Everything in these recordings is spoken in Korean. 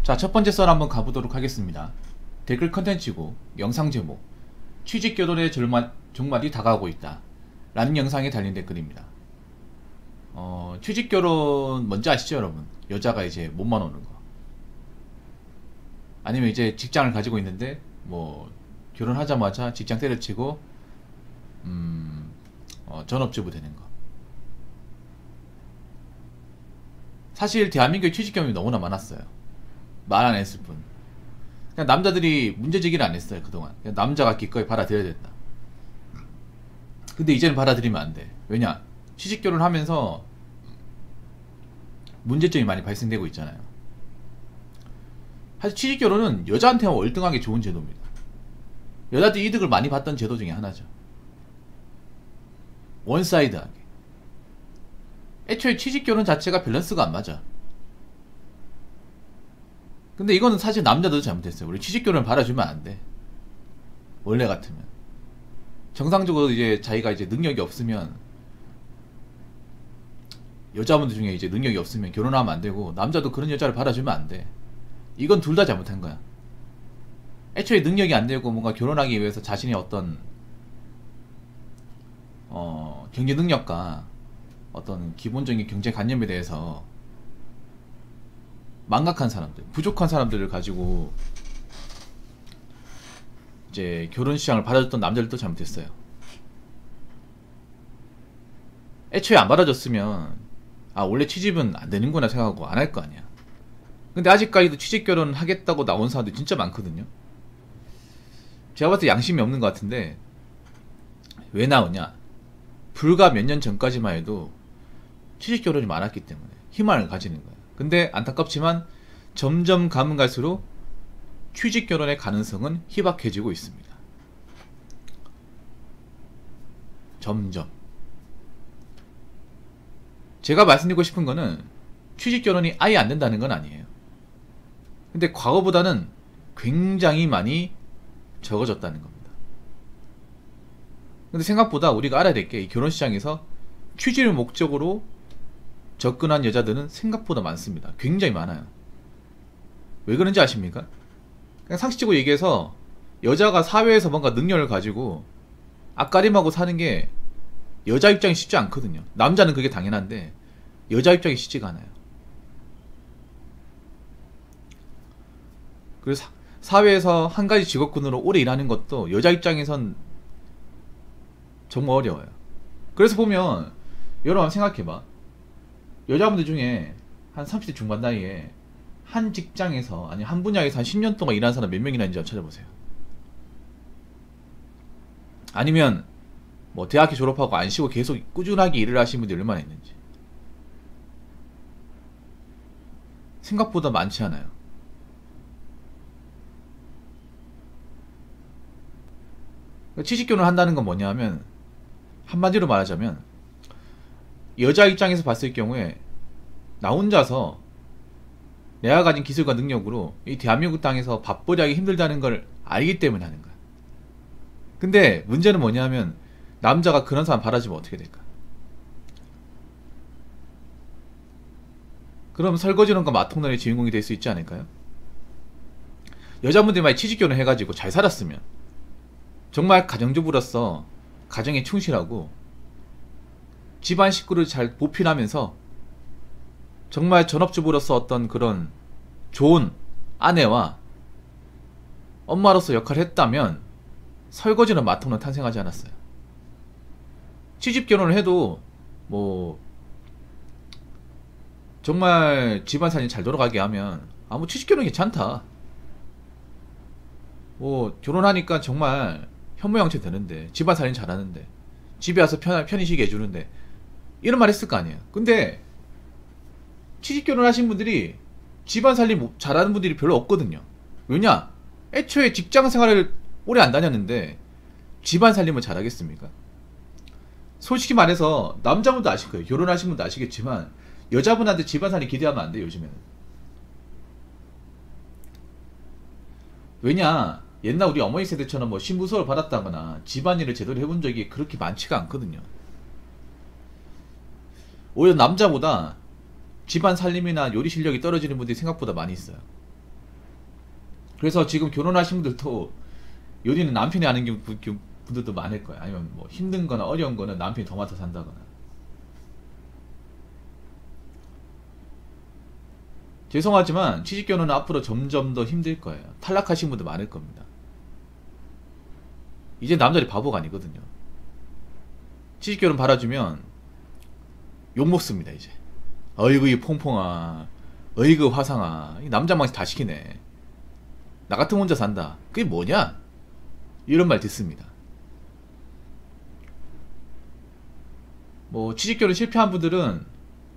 자, 첫 번째 썰 한번 가보도록 하겠습니다. 댓글 컨텐츠고 영상 제목, 취직결혼의 종말이 다가오고 있다 라는 영상에 달린 댓글입니다. 취직결혼 뭔지 아시죠 여러분? 여자가 이제 몸만 오는 거, 아니면 이제 직장을 가지고 있는데 뭐 결혼하자마자 직장 때려치고 전업주부 되는 거. 사실 대한민국에 취직 경험이 너무나 많았어요. 말 안 했을 뿐. 그냥 남자들이 문제제기를 안 했어요 그동안. 그냥 남자가 기꺼이 받아들여야 된다. 근데 이제는 받아들이면 안 돼. 왜냐? 취직 결혼하면서 문제점이 많이 발생되고 있잖아요. 사실 취직 결혼은 여자한테만 월등하게 좋은 제도입니다. 여자들이 이득을 많이 봤던 제도 중에 하나죠. 원사이드하게. 애초에 취직 결혼 자체가 밸런스가 안 맞아. 근데 이거는 사실 남자도 잘못했어요. 우리 취직 결혼을 받아주면 안 돼. 원래 같으면. 정상적으로 이제 자기가 이제 능력이 없으면, 여자분들 중에 이제 능력이 없으면 결혼하면 안 되고, 남자도 그런 여자를 받아주면 안 돼. 이건 둘 다 잘못한 거야. 애초에 능력이 안 되고 뭔가 결혼하기 위해서 자신의 어떤 경제 능력과 어떤 기본적인 경제 관념에 대해서 망각한 사람들, 부족한 사람들을 가지고 이제 결혼 시장을 받아줬던 남자들도 잘못했어요. 애초에 안 받아줬으면 원래 취직은 안 되는구나 생각하고 안 할 거 아니야. 근데 아직까지도 취직 결혼 하겠다고 나온 사람들이 진짜 많거든요. 제가 봤을 때 양심이 없는 것 같은데, 왜 나오냐? 불과 몇 년 전까지만 해도 취직 결혼이 많았기 때문에 희망을 가지는 거예요. 근데 안타깝지만 점점 가면 갈수록 취직 결혼의 가능성은 희박해지고 있습니다. 점점. 제가 말씀드리고 싶은 거는 취직 결혼이 아예 안 된다는 건 아니에요. 근데 과거보다는 굉장히 많이 적어졌다는 겁니다. 근데 생각보다 우리가 알아야 될 게, 이 결혼 시장에서 취직을 목적으로 접근한 여자들은 생각보다 많습니다. 굉장히 많아요. 왜 그런지 아십니까? 그냥 상식적으로 얘기해서 여자가 사회에서 뭔가 능력을 가지고 앞가림하고 사는 게 여자 입장이 쉽지 않거든요. 남자는 그게 당연한데 여자 입장이 쉽지가 않아요. 그래서 사회에서 한 가지 직업군으로 오래 일하는 것도 여자 입장에선 정말 어려워요. 그래서 보면 여러분 생각해봐. 여자분들 중에 한 30대 중반 나이에 한 직장에서, 아니 한 분야에서 한 10년 동안 일하는 사람 몇 명이나 있는지 한번 찾아보세요. 아니면 뭐 대학교 졸업하고 안 쉬고 계속 꾸준하게 일을 하시는 분들이 얼마나 있는지. 생각보다 많지 않아요. 취직결혼을 한다는 건 뭐냐 하면, 한마디로 말하자면 여자 입장에서 봤을 경우에 나 혼자서 내가 가진 기술과 능력으로 이 대한민국 땅에서 밥벌이 하기 힘들다는 걸 알기 때문에 하는 거야. 근데 문제는 뭐냐 하면, 남자가 그런 사람 바라지면 어떻게 될까? 그럼 설거지론과 마통론의 주인공이 될 수 있지 않을까요? 여자분들이 만약 취직결혼 해가지고 잘 살았으면, 정말 가정주부로서 가정에 충실하고 집안 식구를 잘 보필하면서 정말 전업주부로서 어떤 그런 좋은 아내와 엄마로서 역할을 했다면 설거지는 마통은 탄생하지 않았어요. 취직결혼을 해도 뭐 정말 집안살림 잘 돌아가게 하면 뭐 취직결혼 괜찮다, 뭐 결혼하니까 정말 현모양처 되는데, 집안살림 잘하는데, 집에 와서 편히 쉬게 해주는데, 이런 말 했을 거 아니에요. 근데 취직결혼 하신 분들이 집안살림 잘하는 분들이 별로 없거든요. 왜냐? 애초에 직장생활을 오래 안 다녔는데 집안살림을 잘하겠습니까? 솔직히 말해서 남자분도 아실 거예요. 결혼하신 분도 아시겠지만 여자분한테 집안살림 기대하면 안 돼요 요즘에는. 왜냐? 옛날 우리 어머니 세대처럼 뭐 신부수업을 받았다거나 집안일을 제대로 해본 적이 그렇게 많지가 않거든요. 오히려 남자보다 집안 살림이나 요리 실력이 떨어지는 분들이 생각보다 많이 있어요. 그래서 지금 결혼하신 분들도 요리는 남편이 하는 분들도 많을 거야. 아니면 뭐 힘든 거나 어려운 거는 남편이 더 맡아서 한다거나. 죄송하지만 취직결혼은 앞으로 점점 더 힘들 거예요. 탈락하신 분도 많을 겁니다. 이제 남자들이 바보가 아니거든요. 취직결혼 바라주면 욕먹습니다 이제. 어이구 이 퐁퐁아, 어이구 화상아, 이 남자 망치 다 시키네. 나 같으면 혼자 산다. 그게 뭐냐? 이런 말 듣습니다. 뭐 취직결혼 실패한 분들은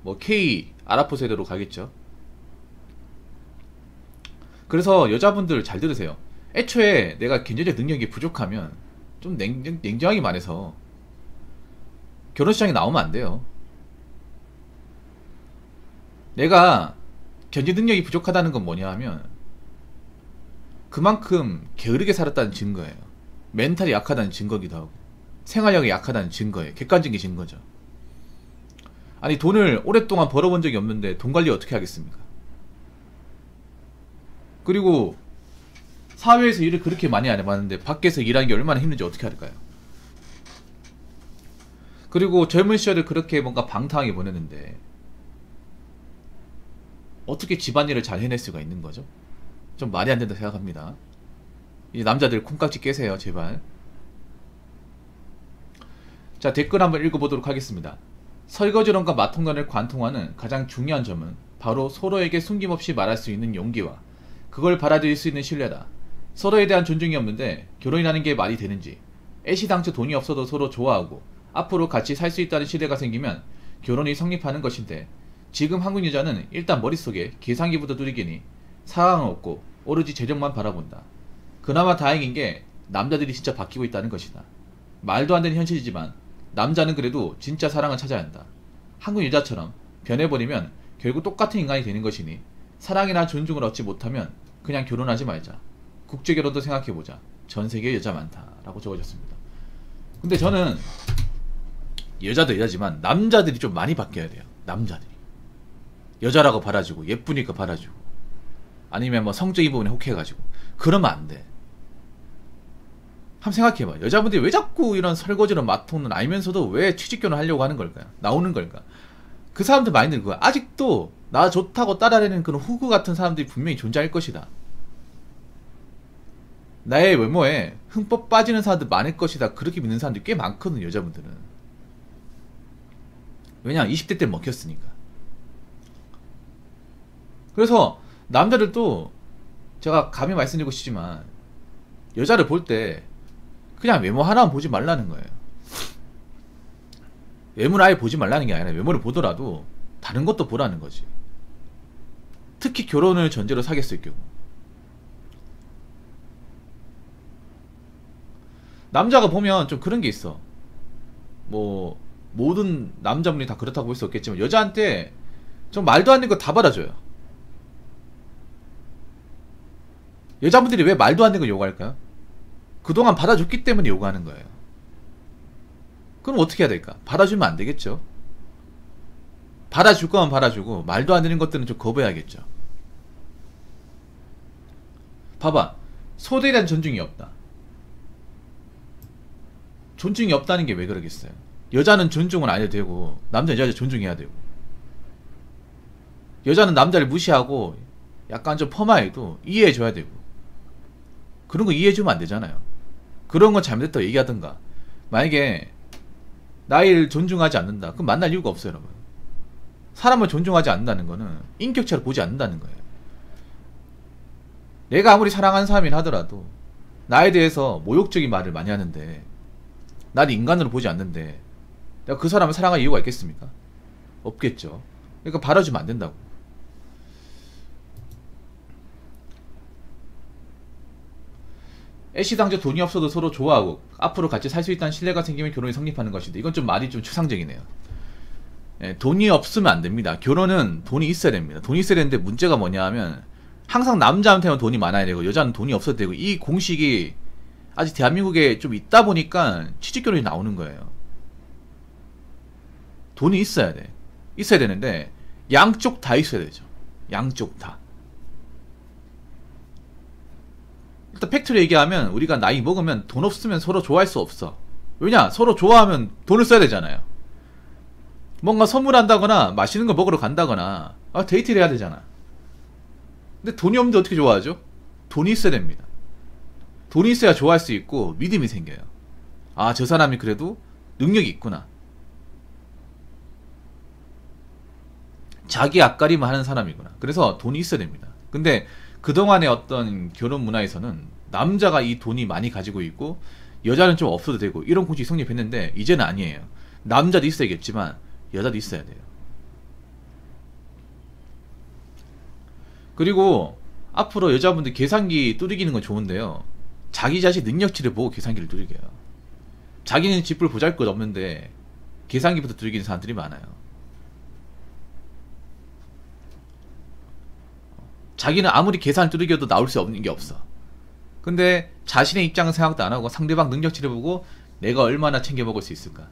뭐 K 아라포 세대로 가겠죠. 그래서 여자분들 잘 들으세요. 애초에 내가 경제적 능력이 부족하면 좀 냉정하게 말해서 결혼시장에 나오면 안 돼요. 내가 경제 능력이 부족하다는 건 뭐냐 하면 그만큼 게으르게 살았다는 증거예요. 멘탈이 약하다는 증거기도 하고 생활력이 약하다는 증거예요. 객관적인 증거죠. 아니 돈을 오랫동안 벌어본 적이 없는데 돈 관리 어떻게 하겠습니까? 그리고 사회에서 일을 그렇게 많이 안 해봤는데 밖에서 일하는 게 얼마나 힘든지 어떻게 할까요? 그리고 젊은 시절을 그렇게 뭔가 방탕하게 보냈는데 어떻게 집안일을 잘 해낼 수가 있는 거죠? 좀 말이 안 된다 생각합니다. 이 남자들 콩깍지 깨세요 제발. 자, 댓글 한번 읽어보도록 하겠습니다. 설거지론과 마통론을 관통하는 가장 중요한 점은 바로 서로에게 숨김없이 말할 수 있는 용기와 그걸 받아들일 수 있는 신뢰다. 서로에 대한 존중이 없는데 결혼이라는 게 말이 되는지. 애시당초 돈이 없어도 서로 좋아하고 앞으로 같이 살 수 있다는 신뢰가 생기면 결혼이 성립하는 것인데 지금 한국 여자는 일단 머릿속에 계산기부터 두리기니 사랑은 없고 오로지 재력만 바라본다. 그나마 다행인 게 남자들이 진짜 바뀌고 있다는 것이다. 말도 안 되는 현실이지만 남자는 그래도 진짜 사랑을 찾아야 한다. 한국 여자처럼 변해버리면 결국 똑같은 인간이 되는 것이니 사랑이나 존중을 얻지 못하면 그냥 결혼하지 말자. 국제결혼도 생각해보자. 전세계에 여자 많다 라고 적어줬습니다. 근데 저는 여자도 여자지만 남자들이 좀 많이 바뀌어야 돼요. 남자들이 여자라고 바라주고 예쁘니까 바라주고 아니면 뭐 성적인 부분에 혹해가지고 그러면 안 돼. 한번 생각해봐. 여자분들이 왜 자꾸 이런 설거지를 맡통은 알면서도 왜 취직결혼 하려고 하는 걸까요? 나오는 걸까? 그 사람들 마인드는 그거야. 아직도 나 좋다고 따라내는 그런 후구 같은 사람들이 분명히 존재할 것이다. 나의 외모에 흠뻑 빠지는 사람들 많을 것이다. 그렇게 믿는 사람들이 꽤 많거든 여자분들은. 왜냐 20대 때 먹혔으니까. 그래서 남자들도 제가 감히 말씀드리고 싶지만 여자를 볼 때 그냥 외모 하나만 보지 말라는 거예요. 외모를 아예 보지 말라는 게 아니라 외모를 보더라도 다른 것도 보라는 거지. 특히 결혼을 전제로 사귀었을 경우. 남자가 보면 좀 그런 게 있어. 뭐 모든 남자분이 다 그렇다고 볼 수 없겠지만 여자한테 좀 말도 안 되는 거 다 받아줘요. 여자분들이 왜 말도 안 되는 거 요구할까요? 그동안 받아줬기 때문에 요구하는 거예요. 그럼 어떻게 해야 될까? 받아주면 안 되겠죠. 받아줄 거면 받아주고 말도 안 되는 것들은 좀 거부해야겠죠. 봐봐. 소대에 대한 존중이 없다. 존중이 없다는 게 왜 그러겠어요? 여자는 존중은 안 해도 되고 남자는 여자 존중해야 되고 여자는 남자를 무시하고 약간 좀 펌화해도 이해해줘야 되고 그런 거 이해해주면 안 되잖아요. 그런 건 잘못했다고 얘기하든가. 만약에 나이를 존중하지 않는다 그럼 만날 이유가 없어요 여러분. 사람을 존중하지 않는다는 거는 인격체로 보지 않는다는 거예요. 내가 아무리 사랑하는 사람이라 하더라도 나에 대해서 모욕적인 말을 많이 하는데 나를 인간으로 보지 않는데 내가 그 사람을 사랑할 이유가 있겠습니까? 없겠죠. 그러니까 바라주면 안 된다고. 애시당초 돈이 없어도 서로 좋아하고 앞으로 같이 살 수 있다는 신뢰가 생기면 결혼이 성립하는 것인데 이건 좀 말이 좀 추상적이네요. 예, 돈이 없으면 안 됩니다. 결혼은 돈이 있어야 됩니다. 돈이 있어야 되는데 문제가 뭐냐 하면 항상 남자한테는 돈이 많아야 되고 여자는 돈이 없어도 되고 이 공식이 아직 대한민국에 좀 있다 보니까 취직결혼이 나오는 거예요. 돈이 있어야 돼. 있어야 되는데 양쪽 다 있어야 되죠. 양쪽 다. 일단 팩트로 얘기하면 우리가 나이 먹으면 돈 없으면 서로 좋아할 수 없어. 왜냐? 서로 좋아하면 돈을 써야 되잖아요. 뭔가 선물한다거나 맛있는 거 먹으러 간다거나 데이트를 해야 되잖아. 근데 돈이 없는데 어떻게 좋아하죠? 돈이 있어야 됩니다. 돈이 있어야 좋아할 수 있고 믿음이 생겨요. 아, 저 사람이 그래도 능력이 있구나. 자기 앞가림을 하는 사람이구나. 그래서 돈이 있어야 됩니다. 근데 그동안의 어떤 결혼 문화에서는 남자가 이 돈이 많이 가지고 있고 여자는 좀 없어도 되고 이런 공식이 성립했는데 이제는 아니에요. 남자도 있어야겠지만 여자도 있어야 돼요. 그리고 앞으로 여자분들 계산기 두들기는 건 좋은데요. 자기 자신 능력치를 보고 계산기를 두들겨요. 자기는 집불 보잘것없는데 계산기부터 두들기는 사람들이 많아요. 자기는 아무리 계산을 두들겨도 나올 수 없는 게 없어. 근데 자신의 입장은 생각도 안 하고 상대방 능력치를 보고 내가 얼마나 챙겨 먹을 수 있을까,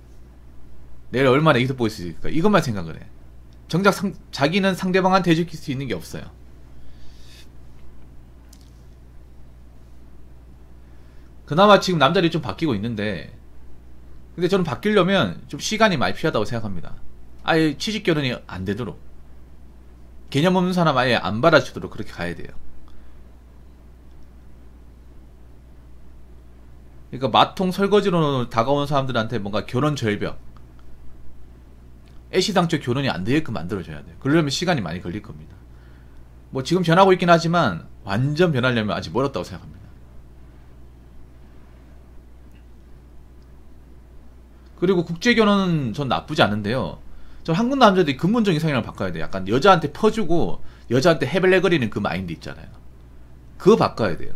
내가 얼마나 이득 보일 수 있을까, 이것만 생각을 해. 정작 자기는 상대방한테 해줄 수 있는 게 없어요. 그나마 지금 남자들이 좀 바뀌고 있는데, 근데 저는 바뀌려면 좀 시간이 많이 필요하다고 생각합니다. 아예 취직 결혼이 안 되도록, 개념 없는 사람 아예 안 받아주도록 그렇게 가야 돼요. 그러니까 마통 설거지로 다가오는 사람들한테 뭔가 결혼 절벽, 애시당초 결혼이 안 되게끔 만들어줘야 돼요. 그러려면 시간이 많이 걸릴 겁니다. 뭐 지금 변하고 있긴 하지만 완전 변하려면 아직 멀었다고 생각합니다. 그리고 국제결혼은 전 나쁘지 않은데요. 전 한국 남자들이 근본적인 성향을 바꿔야 돼요. 약간 여자한테 퍼주고 여자한테 해벨레거리는 그 마인드 있잖아요. 그거 바꿔야 돼요.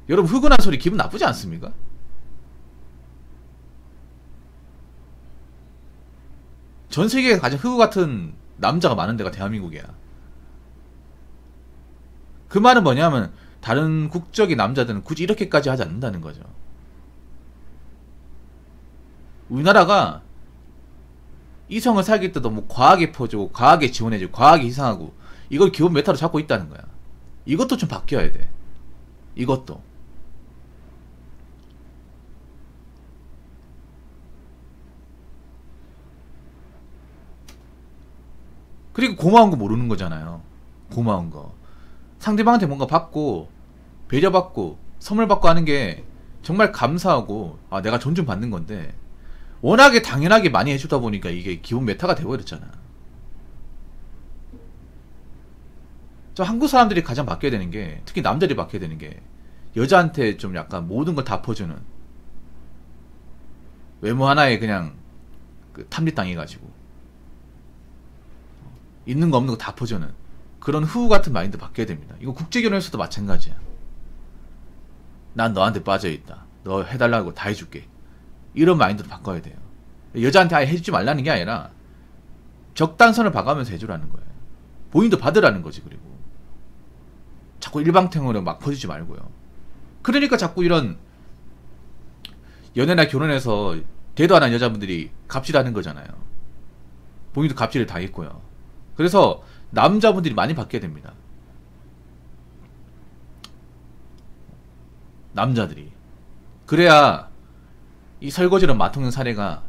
여러분, 후근한 소리 기분 나쁘지 않습니까? 전 세계에 가장 흑우 같은 남자가 많은 데가 대한민국이야. 그 말은 뭐냐면 다른 국적의 남자들은 굳이 이렇게까지 하지 않는다는 거죠. 우리나라가 이성을 사귈 때도 뭐 과하게 퍼주고 과하게 지원해주고 과하게 희생하고 이걸 기본 메타로 잡고 있다는 거야. 이것도 좀 바뀌어야 돼. 이것도. 그리고 고마운 거 모르는 거잖아요. 고마운 거. 상대방한테 뭔가 받고 배려받고 선물 받고 하는 게 정말 감사하고 아, 내가 존중받는 건데 워낙에 당연하게 많이 해주다 보니까 이게 기본 메타가 돼버렸잖아. 저 한국 사람들이 가장 바뀌어야 되는 게, 특히 남자들이 바뀌어야 되는 게 여자한테 좀 약간 모든 걸 다 퍼주는, 외모 하나에 그냥 그 탐리땅해가지고 있는 거 없는 거 다 퍼주는 그런 후우 같은 마인드 바뀌어야 됩니다. 이거 국제결혼에서도 마찬가지야. 난 너한테 빠져있다, 너 해달라고 다 해줄게, 이런 마인드로 바꿔야 돼요. 여자한테 아예 해주지 말라는 게 아니라 적당선을 봐가면서 해주라는 거예요. 본인도 받으라는 거지. 그리고 자꾸 일방통으로 막 퍼주지 말고요. 그러니까 자꾸 이런 연애나 결혼해서 대도 안 한 여자분들이 갑질하는 거잖아요. 본인도 갑질을 당했고요. 그래서 남자분들이 많이 바뀌어야 됩니다. 남자들이. 그래야 이 설거지로 맞먹는 사례가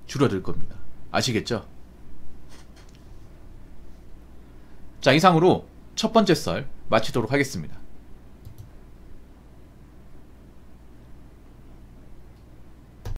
줄어들 겁니다. 아시겠죠? 자, 이상으로 첫 번째 썰 마치도록 하겠습니다.